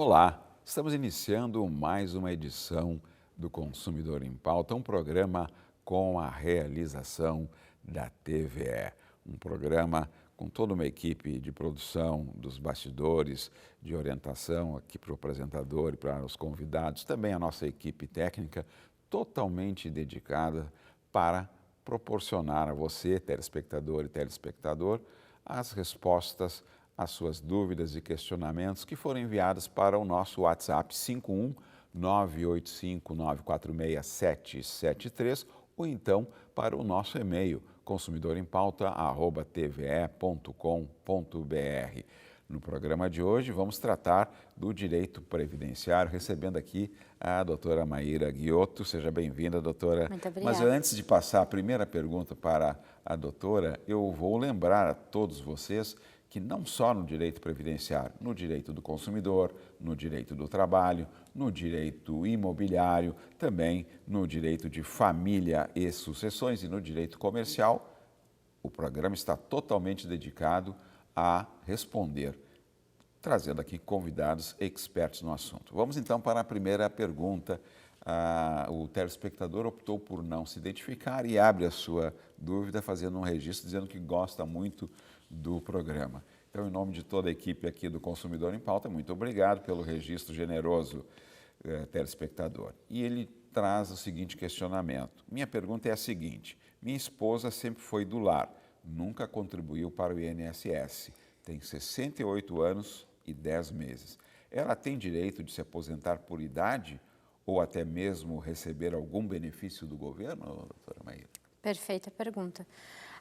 Olá, estamos iniciando mais uma edição do Consumidor em Pauta, um programa com a realização da TVE, um programa com toda uma equipe de produção, dos bastidores, de orientação aqui para o apresentador e para os convidados, também a nossa equipe técnica totalmente dedicada para proporcionar a você, telespectador e telespectador, as respostas às suas dúvidas e questionamentos que foram enviados para o nosso WhatsApp 51 985 946 773 ou então para o nosso e-mail consumidorempauta@tve.com.br. No programa de hoje vamos tratar do direito previdenciário, recebendo aqui a doutora Maíra Ghiotto. Seja bem-vinda, doutora. Muito obrigada. Mas antes de passar a primeira pergunta para a doutora, eu vou lembrar a todos vocês que não só no direito previdenciário, no direito do consumidor, no direito do trabalho, no direito imobiliário, também no direito de família e sucessões e no direito comercial, o programa está totalmente dedicado a responder, trazendo aqui convidados expertos no assunto. Vamos então para a primeira pergunta. O telespectador optou por não se identificar e abre a sua dúvida fazendo um registro dizendo que gosta muito do programa. Então, em nome de toda a equipe aqui do Consumidor em Pauta, muito obrigado pelo registro generoso, telespectador. E ele traz o seguinte questionamento. Minha pergunta é a seguinte: minha esposa sempre foi do lar, nunca contribuiu para o INSS, tem 68 anos e 10 meses. Ela tem direito de se aposentar por idade ou até mesmo receber algum benefício do governo, doutora Maíra? Perfeita pergunta.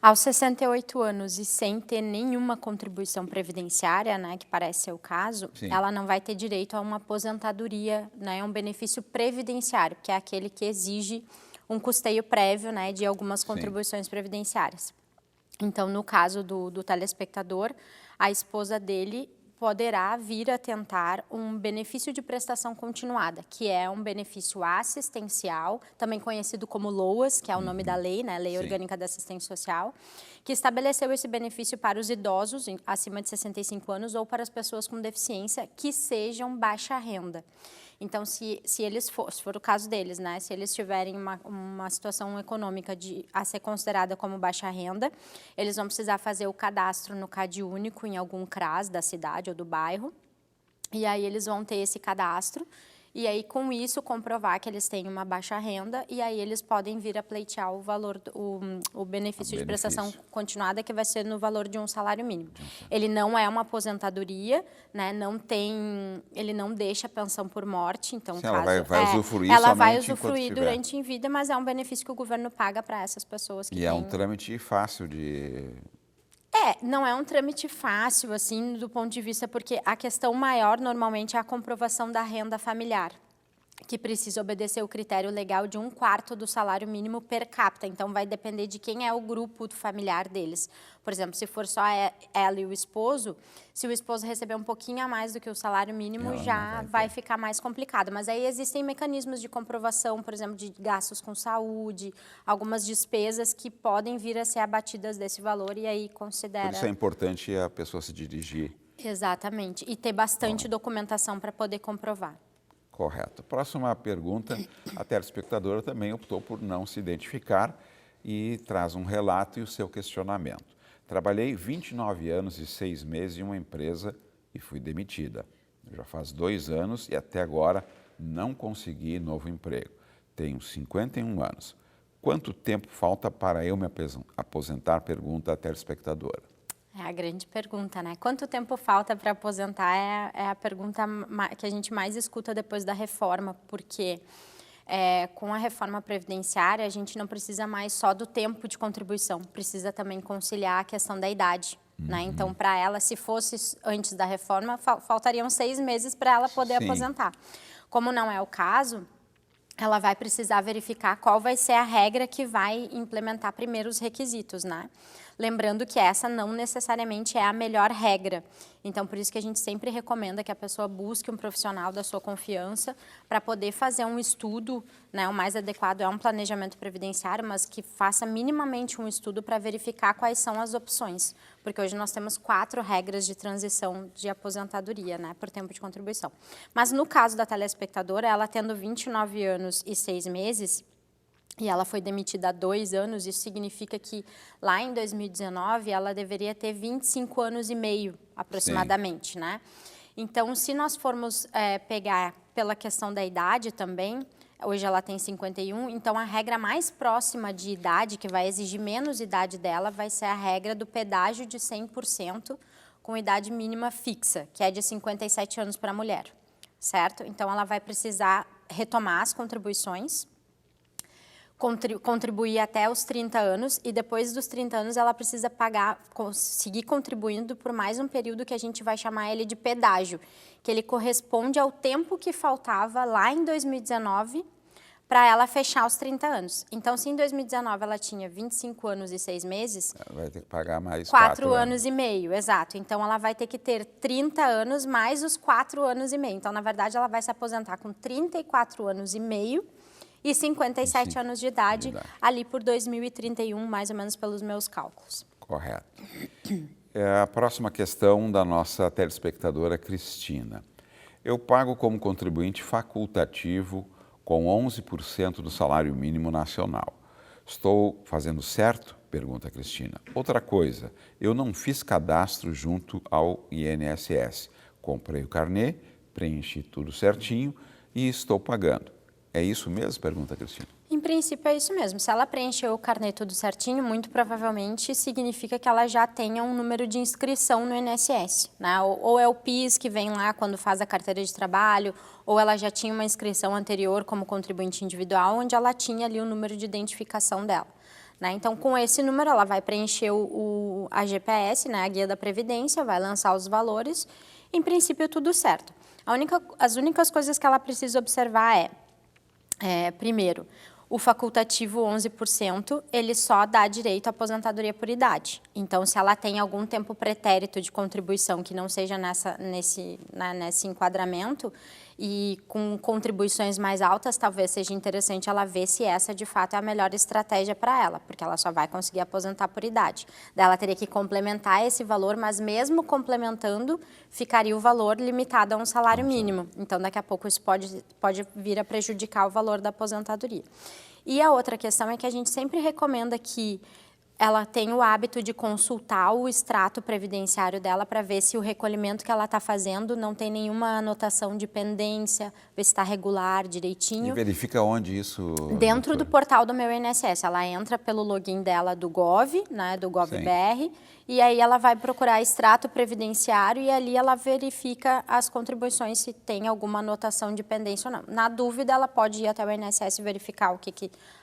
Aos 68 anos e sem ter nenhuma contribuição previdenciária, né, que parece ser o caso, Sim. ela não vai ter direito a uma aposentadoria, né, um benefício previdenciário, que é aquele que exige um custeio prévio, né, de algumas contribuições previdenciárias. Então, no caso do telespectador, a esposa dele poderá vir a tentar um benefício de prestação continuada, que é um benefício assistencial, também conhecido como LOAS, que é o nome da lei, né, Lei Orgânica da Assistência Social, que estabeleceu esse benefício para os idosos acima de 65 anos ou para as pessoas com deficiência que sejam baixa renda. Então, se for o caso deles, né, se eles tiverem uma situação econômica a ser considerada como baixa renda, eles vão precisar fazer o cadastro no CadÚnico em algum CRAS da cidade ou do bairro, e aí eles vão ter esse cadastro, e aí com isso comprovar que eles têm uma baixa renda, e aí eles podem vir a pleitear o valor, o benefício de prestação continuada, que vai ser no valor de um salário mínimo. Ele não é uma aposentadoria, né? Ele não deixa pensão por morte, então Sim, ela vai usufruir ela somente vai usufruir enquanto durante em vida, mas é um benefício que o governo paga para essas pessoas que têm. E é um trâmite fácil de... Não é um trâmite fácil, assim, do ponto de vista, porque a questão maior, normalmente, é a comprovação da renda familiar, que precisa obedecer o critério legal de 1/4 do salário mínimo per capita. Então, vai depender de quem é o grupo familiar deles. Por exemplo, se for só ela e o esposo, se o esposo receber um pouquinho a mais do que o salário mínimo, já vai ficar mais complicado. Mas aí existem mecanismos de comprovação, por exemplo, de gastos com saúde, algumas despesas que podem vir a ser abatidas desse valor e aí considera... Por isso é importante a pessoa se dirigir. Exatamente. E ter bastante documentação para poder comprovar. Correto. Próxima pergunta, a telespectadora também optou por não se identificar e traz um relato e o seu questionamento. Trabalhei 29 anos e 6 meses em uma empresa e fui demitida. Já faz 2 anos e até agora não consegui novo emprego. Tenho 51 anos. Quanto tempo falta para eu me aposentar? Pergunta a telespectadora. É a grande pergunta, né? Quanto tempo falta para aposentar é a pergunta que a gente mais escuta depois da reforma, porque com a reforma previdenciária a gente não precisa mais só do tempo de contribuição, precisa também conciliar a questão da idade, né? Então, para ela, se fosse antes da reforma, faltariam 6 meses para ela poder aposentar. Como não é o caso, ela vai precisar verificar qual vai ser a regra que vai implementar primeiro os requisitos, né? Lembrando que essa não necessariamente é a melhor regra. Então, por isso que a gente sempre recomenda que a pessoa busque um profissional da sua confiança para poder fazer um estudo, né? O mais adequado é um planejamento previdenciário, mas que faça minimamente um estudo para verificar quais são as opções. Porque hoje nós temos 4 regras de transição de aposentadoria, né? Por tempo de contribuição. Mas no caso da telespectadora, ela tendo 29 anos e 6 meses, e ela foi demitida há 2 anos, isso significa que lá em 2019 ela deveria ter 25 anos e meio, aproximadamente, Sim. né? Então, se nós formos pegar pela questão da idade também, hoje ela tem 51, então a regra mais próxima de idade, que vai exigir menos idade dela, vai ser a regra do pedágio de 100% com idade mínima fixa, que é de 57 anos para a mulher, certo? Então, ela vai precisar retomar as contribuições, contribuir até os 30 anos e depois dos 30 anos ela precisa seguir contribuindo por mais um período que a gente vai chamar ele de pedágio, que ele corresponde ao tempo que faltava lá em 2019 para ela fechar os 30 anos. Então, se em 2019 ela tinha 25 anos e 6 meses... Ela vai ter que pagar mais 4 anos e meio, exato. Então, ela vai ter que ter 30 anos mais os 4 anos e meio. Então, na verdade, ela vai se aposentar com 34 anos e meio e 57 anos de idade, ali por 2031, mais ou menos pelos meus cálculos. Correto. A próxima questão da nossa telespectadora Cristina. Eu pago como contribuinte facultativo com 11% do salário mínimo nacional. Estou fazendo certo? Pergunta a Cristina. Outra coisa, eu não fiz cadastro junto ao INSS. Comprei o carnê, preenchi tudo certinho e estou pagando. É isso mesmo? Pergunta a Cristina. Em princípio é isso mesmo. Se ela preencheu o carnê tudo certinho, muito provavelmente significa que ela já tenha um número de inscrição no INSS, né? Ou é o PIS que vem lá quando faz a carteira de trabalho, ou ela já tinha uma inscrição anterior como contribuinte individual, onde ela tinha ali o número de identificação dela, né? Então, com esse número, ela vai preencher a GPS, né? A Guia da Previdência, vai lançar os valores. Em princípio, tudo certo. As únicas coisas que ela precisa observar primeiro, o facultativo 11%, ele só dá direito à aposentadoria por idade. Então, se ela tem algum tempo pretérito de contribuição que não seja nesse enquadramento e com contribuições mais altas, talvez seja interessante ela ver se essa, de fato, é a melhor estratégia para ela, porque ela só vai conseguir aposentar por idade. Daí ela teria que complementar esse valor, mas mesmo complementando, ficaria o valor limitado a um salário mínimo. Então, daqui a pouco isso pode vir a prejudicar o valor da aposentadoria. E a outra questão é que a gente sempre recomenda que ela tenha o hábito de consultar o extrato previdenciário dela para ver se o recolhimento que ela está fazendo não tem nenhuma anotação de pendência, ver se está regular, direitinho. E verifica onde isso... Dentro do portal do Meu INSS. Ela entra pelo login dela do Gov, né, do GovBR, e aí ela vai procurar extrato previdenciário e ali ela verifica as contribuições, se tem alguma anotação de pendência ou não. Na dúvida, ela pode ir até o INSS e verificar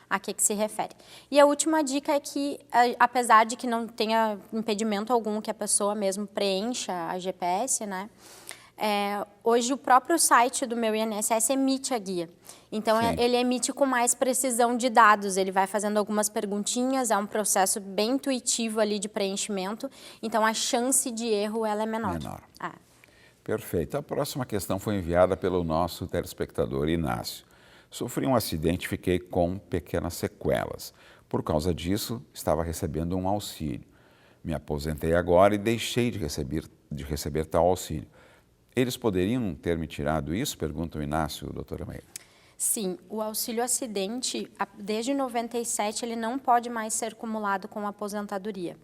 a que se refere. E a última dica é que, apesar de que não tenha impedimento algum que a pessoa mesmo preencha a GPS, né, hoje o próprio site do Meu INSS emite a guia. Então, ele emite com mais precisão de dados, ele vai fazendo algumas perguntinhas, é um processo bem intuitivo ali de preenchimento, então a chance de erro ela é menor. Perfeito. A próxima questão foi enviada pelo nosso telespectador Inácio. Sofri um acidente e fiquei com pequenas sequelas. Por causa disso, estava recebendo um auxílio. Me aposentei agora e deixei de receber tal auxílio. Eles poderiam ter me tirado isso? Pergunta o Inácio, doutora Maíra. Sim, o auxílio acidente, desde 97, ele não pode mais ser acumulado com a aposentadoria.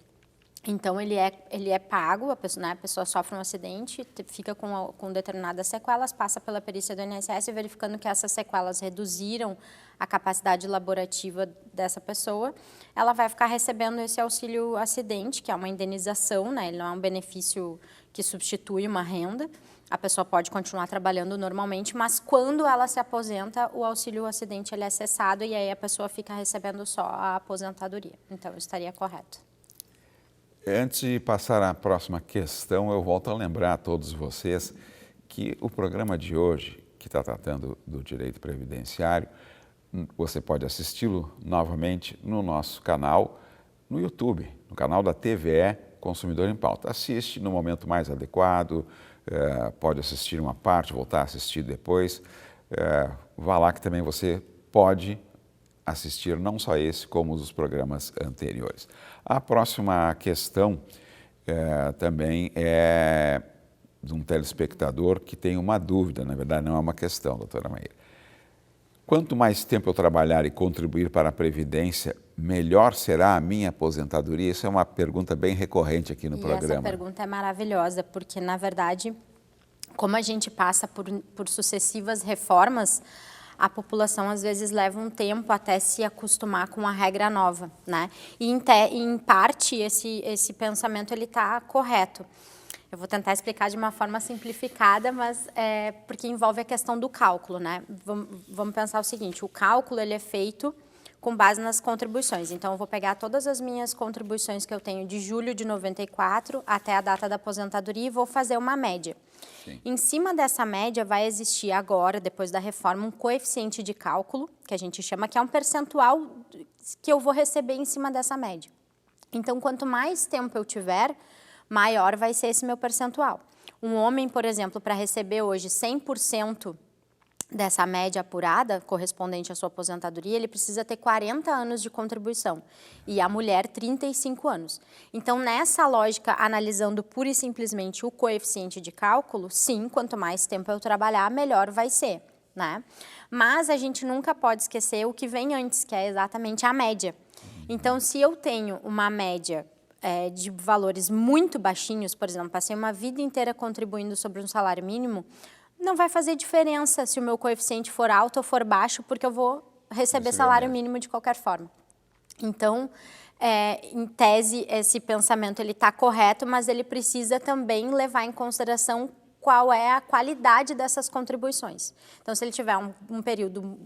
Então, ele é pago, a pessoa sofre um acidente, fica com determinadas sequelas, passa pela perícia do INSS, verificando que essas sequelas reduziram a capacidade laborativa dessa pessoa, ela vai ficar recebendo esse auxílio acidente, que é uma indenização, né? Ele não é um benefício que substitui uma renda, a pessoa pode continuar trabalhando normalmente, mas quando ela se aposenta, o auxílio acidente ele é cessado e aí a pessoa fica recebendo só a aposentadoria. Então, isso estaria correto. Antes de passar à próxima questão, eu volto a lembrar a todos vocês que o programa de hoje, que está tratando do direito previdenciário, você pode assisti-lo novamente no nosso canal no YouTube, no canal da TVE Consumidor em Pauta. Assiste no momento mais adequado, pode assistir uma parte, voltar a assistir depois. Vá lá que também você pode assistir não só esse, como os programas anteriores. A próxima questão também é de um telespectador que tem uma dúvida, na verdade não é uma questão, doutora Maíra. Quanto mais tempo eu trabalhar e contribuir para a Previdência, melhor será a minha aposentadoria? Isso é uma pergunta bem recorrente aqui no programa. Essa pergunta é maravilhosa, porque, na verdade, como a gente passa por sucessivas reformas, a população às vezes leva um tempo até se acostumar com a regra nova, né? E em parte esse pensamento ele está correto. Eu vou tentar explicar de uma forma simplificada, mas porque envolve a questão do cálculo, né? Vamos pensar o seguinte: o cálculo ele é feito com base nas contribuições. Então, eu vou pegar todas as minhas contribuições que eu tenho de julho de 94 até a data da aposentadoria e vou fazer uma média. Sim. Em cima dessa média vai existir agora, depois da reforma, um coeficiente de cálculo, que a gente chama, que é um percentual que eu vou receber em cima dessa média. Então, quanto mais tempo eu tiver, maior vai ser esse meu percentual. Um homem, por exemplo, para receber hoje 100% dessa média apurada, correspondente à sua aposentadoria, ele precisa ter 40 anos de contribuição e a mulher 35 anos. Então, nessa lógica, analisando pura e simplesmente o coeficiente de cálculo, sim, quanto mais tempo eu trabalhar, melhor vai ser, né? Mas a gente nunca pode esquecer o que vem antes, que é exatamente a média. Então, se eu tenho uma média de valores muito baixinhos, por exemplo, passei uma vida inteira contribuindo sobre um salário mínimo, não vai fazer diferença se o meu coeficiente for alto ou for baixo, porque eu vou receber salário mínimo de qualquer forma. Então, em tese, esse pensamento está correto, mas ele precisa também levar em consideração qual é a qualidade dessas contribuições. Então, se ele tiver um período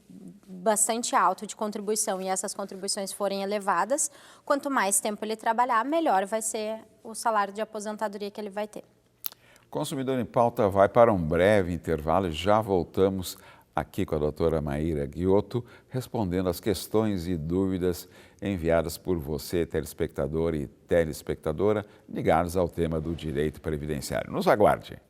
bastante alto de contribuição e essas contribuições forem elevadas, quanto mais tempo ele trabalhar, melhor vai ser o salário de aposentadoria que ele vai ter. Consumidor em Pauta vai para um breve intervalo e já voltamos aqui com a doutora Maíra Ghiotto, respondendo as questões e dúvidas enviadas por você, telespectador e telespectadora, ligados ao tema do direito previdenciário. Nos aguarde.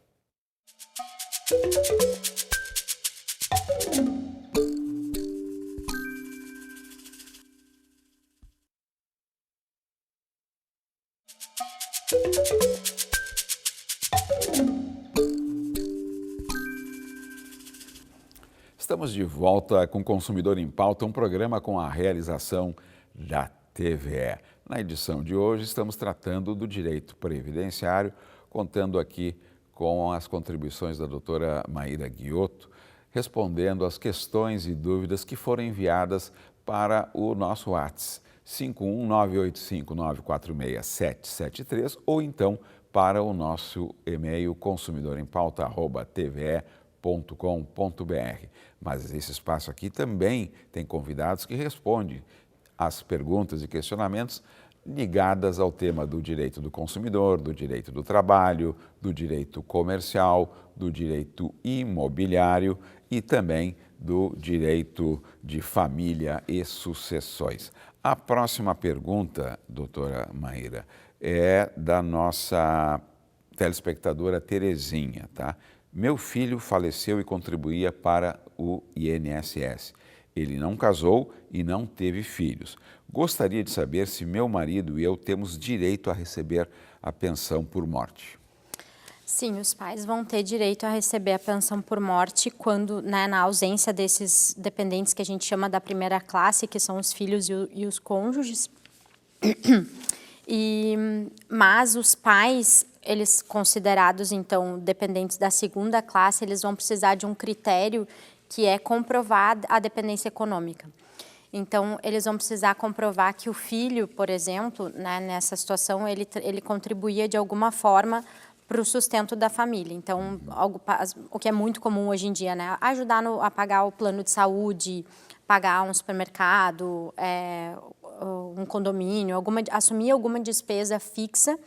Estamos de volta com Consumidor em Pauta, um programa com a realização da TVE. Na edição de hoje estamos tratando do direito previdenciário, contando aqui com as contribuições da doutora Maíra Ghiotto, respondendo às questões e dúvidas que foram enviadas para o nosso WhatsApp 51985946773 ou então para o nosso e-mail consumidorempauta@tve.com.br. Mas esse espaço aqui também tem convidados que respondem às perguntas e questionamentos ligadas ao tema do direito do consumidor, do direito do trabalho, do direito comercial, do direito imobiliário e também do direito de família e sucessões. A próxima pergunta, doutora Maíra, é da nossa telespectadora Terezinha, tá? Meu filho faleceu e contribuía para o INSS. Ele não casou e não teve filhos. Gostaria de saber se meu marido e eu temos direito a receber a pensão por morte. Sim, os pais vão ter direito a receber a pensão por morte quando, né, na ausência desses dependentes que a gente chama da primeira classe, que são os filhos e os cônjuges. Mas os pais, eles considerados, então, dependentes da segunda classe, eles vão precisar de um critério que é comprovar a dependência econômica. Então, eles vão precisar comprovar que o filho, por exemplo, né, nessa situação, ele contribuía de alguma forma para o sustento da família. Então, o que é muito comum hoje em dia, né, ajudar a pagar o plano de saúde, pagar um supermercado, um condomínio, assumir alguma despesa fixa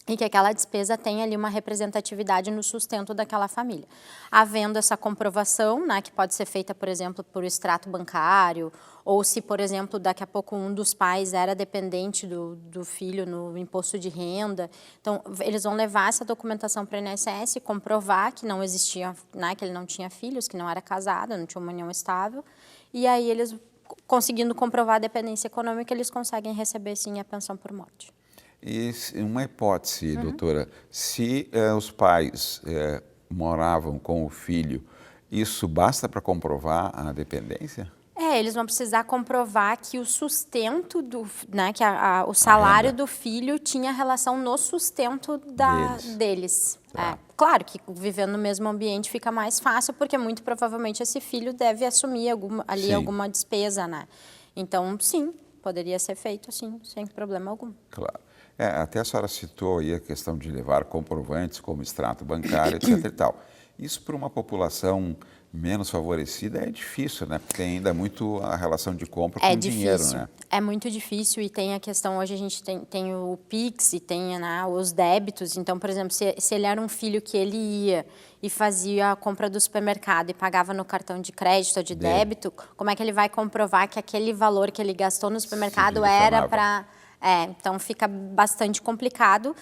e que aquela despesa tem ali uma representatividade no sustento daquela família. Havendo essa comprovação, né, que pode ser feita, por exemplo, por extrato bancário, ou se, por exemplo, daqui a pouco um dos pais era dependente do filho no imposto de renda, então eles vão levar essa documentação para o INSS, comprovar que não existia, né, que ele não tinha filhos, que não era casado, não tinha uma união estável, e aí eles, conseguindo comprovar a dependência econômica, eles conseguem receber sim a pensão por morte. E uma hipótese, doutora, se os pais moravam com o filho, isso basta para comprovar a dependência? Eles vão precisar comprovar que o sustento, né, que o salário do filho tinha relação no sustento deles. Tá. Claro que vivendo no mesmo ambiente fica mais fácil, porque muito provavelmente esse filho deve assumir alguma despesa, né? Então, sim, poderia ser feito assim, sem problema algum. Claro. Até a senhora citou aí a questão de levar comprovantes como extrato bancário, etc. e tal. Isso para uma população menos favorecida é difícil, né? Porque tem ainda muito a relação de compra com dinheiro, né? É muito difícil e tem a questão, hoje a gente tem o Pix e tem, né, os débitos. Então, por exemplo, se ele era um filho que ele ia e fazia a compra do supermercado e pagava no cartão de crédito ou de débito, como é que ele vai comprovar que aquele valor que ele gastou no supermercado era para... então fica bastante complicado,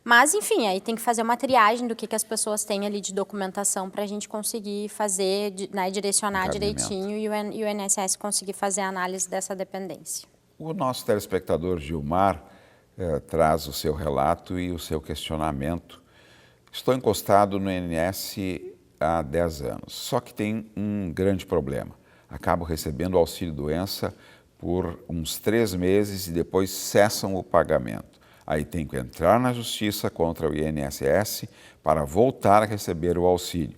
mas enfim, aí tem que fazer uma triagem do que as pessoas têm ali de documentação para a gente conseguir fazer, né, direcionar direitinho e o INSS conseguir fazer a análise dessa dependência. O nosso telespectador Gilmar traz o seu relato e o seu questionamento. Estou encostado no INSS há 10 anos, só que tem um grande problema. Acabo recebendo o auxílio-doença por uns 3 meses e depois cessam o pagamento. Aí tenho que entrar na justiça contra o INSS para voltar a receber o auxílio.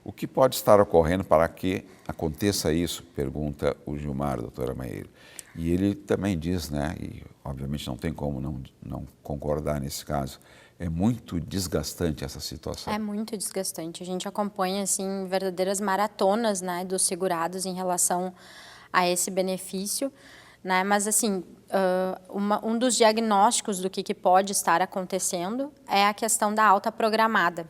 O que pode estar ocorrendo para que aconteça isso? Pergunta o Gilmar, doutora Maieiro. E ele também diz, né, e obviamente não tem como não concordar nesse caso, é muito desgastante essa situação. É muito desgastante. A gente acompanha, assim, verdadeiras maratonas, né, dos segurados em relação a esse benefício, né? Mas assim, um dos diagnósticos do que pode estar acontecendo é a questão da alta programada.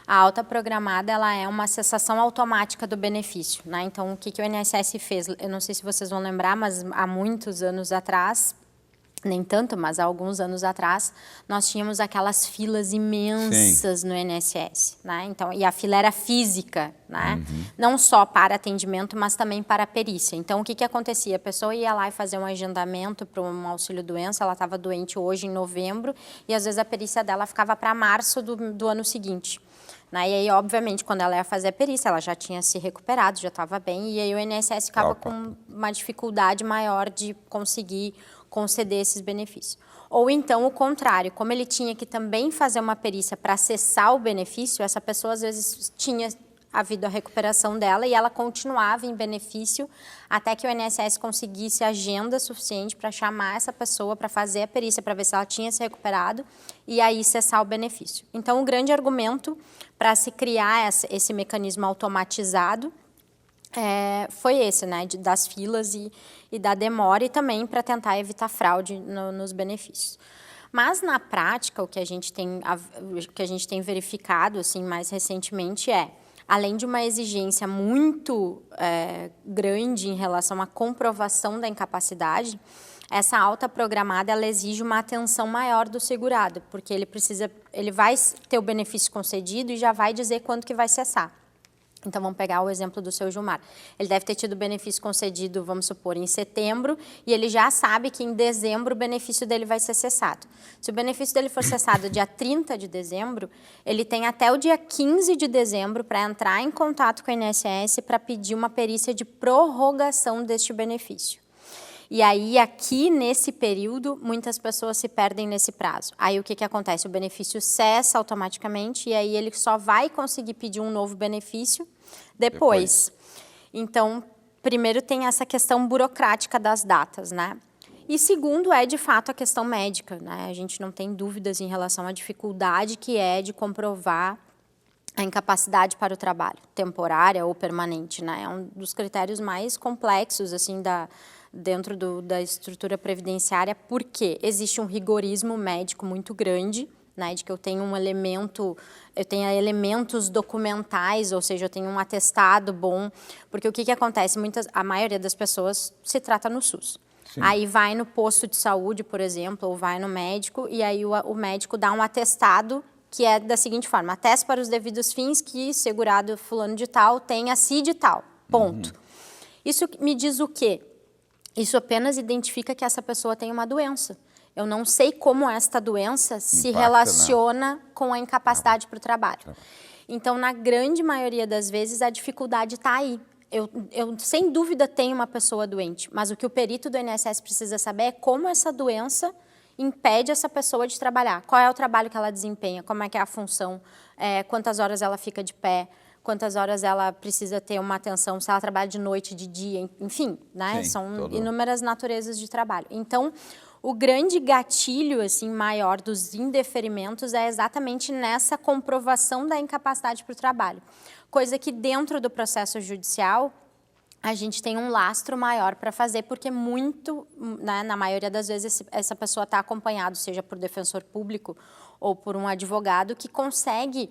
A alta programada, ela é uma cessação automática do benefício, né? Então, o que o INSS fez? Eu não sei se vocês vão lembrar, mas há muitos anos atrás, nem tanto, mas há alguns anos atrás, nós tínhamos aquelas filas imensas no INSS, né? Então, e a fila era física, né? Não só para atendimento, mas também para perícia. Então, o que acontecia? A pessoa ia lá e fazia um agendamento para um auxílio-doença, ela estava doente hoje em novembro, e às vezes a perícia dela ficava para março do ano seguinte. E aí, obviamente, quando ela ia fazer a perícia, ela já tinha se recuperado, já estava bem, e aí o INSS ficava com uma dificuldade maior de conseguir conceder esses benefícios. Ou então o contrário, como ele tinha que também fazer uma perícia para acessar o benefício, essa pessoa às vezes tinha havido a recuperação dela e ela continuava em benefício até que o INSS conseguisse agenda suficiente para chamar essa pessoa para fazer a perícia, para ver se ela tinha se recuperado e aí cessar o benefício. Então, o grande argumento para se criar esse mecanismo automatizado foi esse, né, das filas e da demora e também para tentar evitar fraude nos benefícios. Mas, na prática, o que a gente tem verificado assim, mais recentemente além de uma exigência muito grande em relação à comprovação da incapacidade, essa alta programada ela exige uma atenção maior do segurado, porque ele vai ter o benefício concedido e já vai dizer quando que vai cessar. Então, vamos pegar o exemplo do seu Gilmar. Ele deve ter tido o benefício concedido, vamos supor, em setembro, e ele já sabe que em dezembro o benefício dele vai ser cessado. Se o benefício dele for cessado dia 30 de dezembro, ele tem até o dia 15 de dezembro para entrar em contato com a INSS para pedir uma perícia de prorrogação deste benefício. E aí, aqui, nesse período, muitas pessoas se perdem nesse prazo. Aí, o que acontece? O benefício cessa automaticamente e aí ele só vai conseguir pedir um novo benefício depois. Então, primeiro tem essa questão burocrática das datas, né? E segundo de fato, a questão médica, né? A gente não tem dúvidas em relação à dificuldade que é de comprovar a incapacidade para o trabalho, temporária ou permanente, né? É um dos critérios mais complexos, assim, dentro da estrutura previdenciária, porque existe um rigorismo médico muito grande, né, de que eu tenho um elemento, eu tenho elementos documentais, ou seja, eu tenho um atestado bom, porque o que acontece? A maioria das pessoas se trata no SUS. Sim. Aí vai no posto de saúde, por exemplo, ou vai no médico, e aí o médico dá um atestado que é da seguinte forma: atesta para os devidos fins que segurado fulano de tal tem a CID tal, ponto. Isso me diz o quê? Isso apenas identifica que essa pessoa tem uma doença. Eu não sei como esta doença se relaciona com a incapacidade para o trabalho. Então, na grande maioria das vezes, a dificuldade está aí. Eu, sem dúvida, tenho uma pessoa doente, mas o que o perito do INSS precisa saber é como essa doença impede essa pessoa de trabalhar. Qual é o trabalho que ela desempenha, como é que é a função, quantas horas ela fica de pé, quantas horas ela precisa ter uma atenção, se ela trabalha de noite, de dia, enfim, né? Sim, são inúmeras naturezas de trabalho. Então, o grande gatilho assim, maior dos indeferimentos é exatamente nessa comprovação da incapacidade para o trabalho. Coisa que dentro do processo judicial, a gente tem um lastro maior para fazer, porque muito, né, na maioria das vezes, essa pessoa está acompanhada, seja por defensor público ou por um advogado, que consegue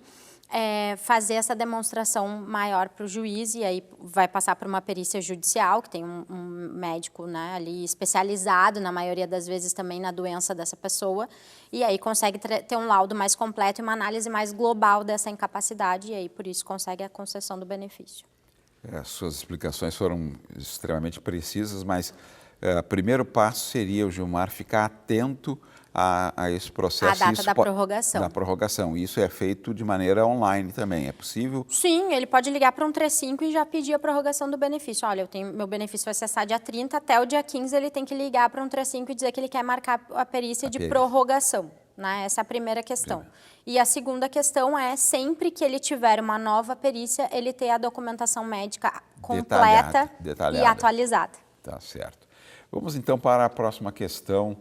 fazer essa demonstração maior para o juiz, e aí vai passar por uma perícia judicial, que tem um médico, né, ali especializado, na maioria das vezes também na doença dessa pessoa, e aí consegue ter um laudo mais completo e uma análise mais global dessa incapacidade, e aí por isso consegue a concessão do benefício. Suas explicações foram extremamente precisas, mas o primeiro passo seria o Gilmar ficar atento a esse processo. A data da prorrogação. Da prorrogação. Isso é feito de maneira online também, é possível? Sim, ele pode ligar para 135 e já pedir a prorrogação do benefício. Olha, meu benefício vai cessar dia 30, até o dia 15 ele tem que ligar para 135 e dizer que ele quer marcar a perícia de prorrogação. Né? Essa é a primeira questão. E a segunda questão é, sempre que ele tiver uma nova perícia, ele ter a documentação médica completa e atualizada. Tá certo. Vamos então para a próxima questão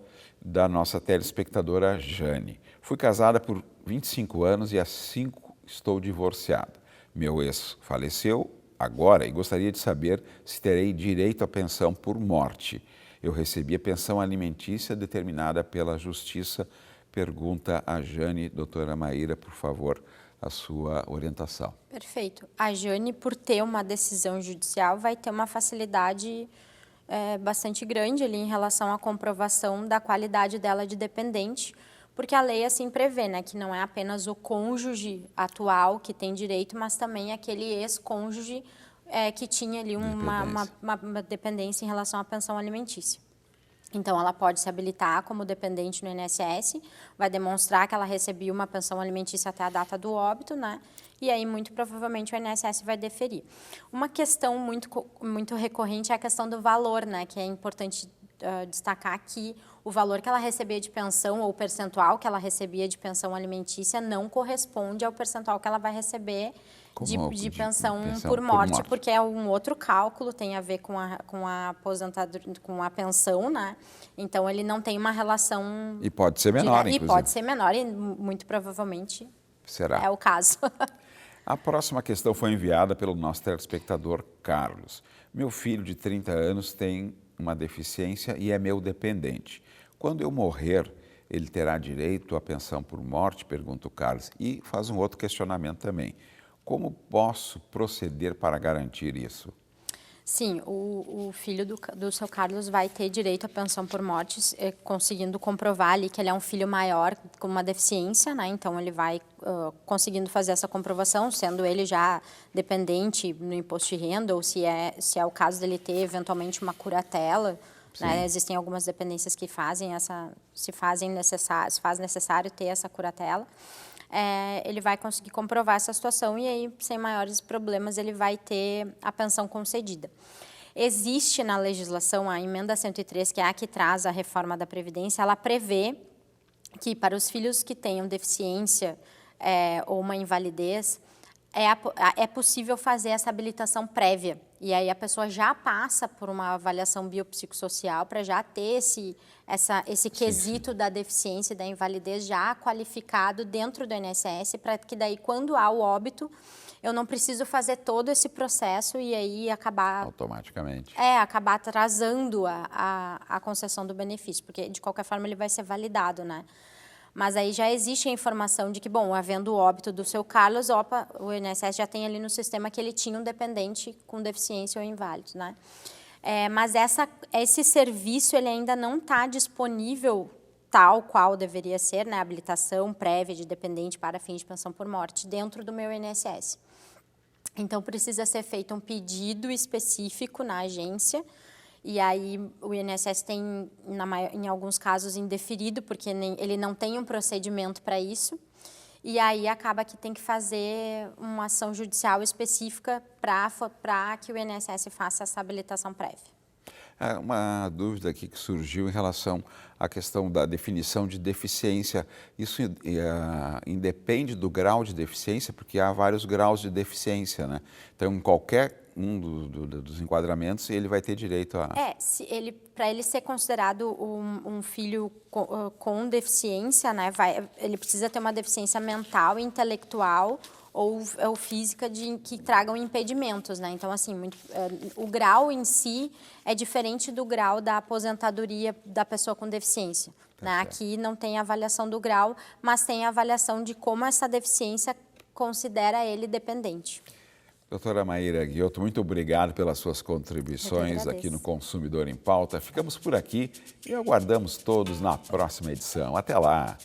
da nossa telespectadora Jane. Fui casada por 25 anos e há 5 estou divorciada. Meu ex faleceu agora e gostaria de saber se terei direito à pensão por morte. Eu recebi a pensão alimentícia determinada pela Justiça. Pergunta a Jane. Doutora Maíra, por favor, a sua orientação. Perfeito. A Jane, por ter uma decisão judicial, vai ter uma facilidade bastante grande ali em relação à comprovação da qualidade dela de dependente, porque a lei assim prevê, né, que não é apenas o cônjuge atual que tem direito, mas também aquele ex-cônjuge que tinha ali uma dependência em relação à pensão alimentícia. Então, ela pode se habilitar como dependente no INSS, vai demonstrar que ela recebia uma pensão alimentícia até a data do óbito, né? E aí, muito provavelmente, o INSS vai deferir. Uma questão muito recorrente é a questão do valor, né? Que é importante destacar aqui, o valor que ela recebia de pensão ou o percentual que ela recebia de pensão alimentícia não corresponde ao percentual que ela vai receber de pensão por morte, porque é um outro cálculo, tem a ver com a aposentadoria, com a pensão, né? Então, ele não tem uma relação... E pode ser menor, inclusive. E pode ser menor, e muito provavelmente é o caso. A próxima questão foi enviada pelo nosso telespectador Carlos. Meu filho de 30 anos tem uma deficiência e é meu dependente. Quando eu morrer, ele terá direito à pensão por morte? Pergunta o Carlos. E faz um outro questionamento também. Como posso proceder para garantir isso? Sim, o filho do seu Carlos vai ter direito à pensão por morte, conseguindo comprovar ali que ele é um filho maior com uma deficiência, né? Então, ele vai conseguindo fazer essa comprovação, sendo ele já dependente no imposto de renda, ou se é o caso dele ter, eventualmente, uma curatela. Né? Existem algumas dependências que se faz necessário ter essa curatela. Ele vai conseguir comprovar essa situação e aí, sem maiores problemas, ele vai ter a pensão concedida. Existe na legislação a emenda 103, que é a que traz a reforma da Previdência, ela prevê que para os filhos que tenham deficiência ou uma invalidez, é possível fazer essa habilitação prévia. E aí a pessoa já passa por uma avaliação biopsicossocial para já ter esse quesito da deficiência e da invalidez já qualificado dentro do INSS, para que daí, quando há o óbito, eu não preciso fazer todo esse processo e aí acabar... Automaticamente. Acabar atrasando a concessão do benefício, porque de qualquer forma ele vai ser validado, né? Mas aí já existe a informação de que, bom, havendo o óbito do seu Carlos, o INSS já tem ali no sistema que ele tinha um dependente com deficiência ou inválido, né? Mas esse serviço ele ainda não está disponível tal qual deveria ser, né? Habilitação prévia de dependente para fins de pensão por morte dentro do meu INSS. Então, precisa ser feito um pedido específico na agência, e aí o INSS tem, em alguns casos, indeferido, porque ele não tem um procedimento para isso, e aí acaba que tem que fazer uma ação judicial específica para que o INSS faça essa habilitação prévia. Uma dúvida aqui que surgiu em relação à questão da definição de deficiência. Isso independe do grau de deficiência, porque há vários graus de deficiência, né? Então, em qualquer um dos enquadramentos, ele vai ter direito a... Para ele ser considerado um filho com deficiência, né, ele precisa ter uma deficiência mental, intelectual ou física que tragam impedimentos, né? Então, assim, o grau em si é diferente do grau da aposentadoria da pessoa com deficiência. Né? Aqui não tem avaliação do grau, mas tem a avaliação de como essa deficiência considera ele dependente. Doutora Maíra Ghiotto, muito obrigado pelas suas contribuições aqui no Consumidor em Pauta. Ficamos por aqui e aguardamos todos na próxima edição. Até lá!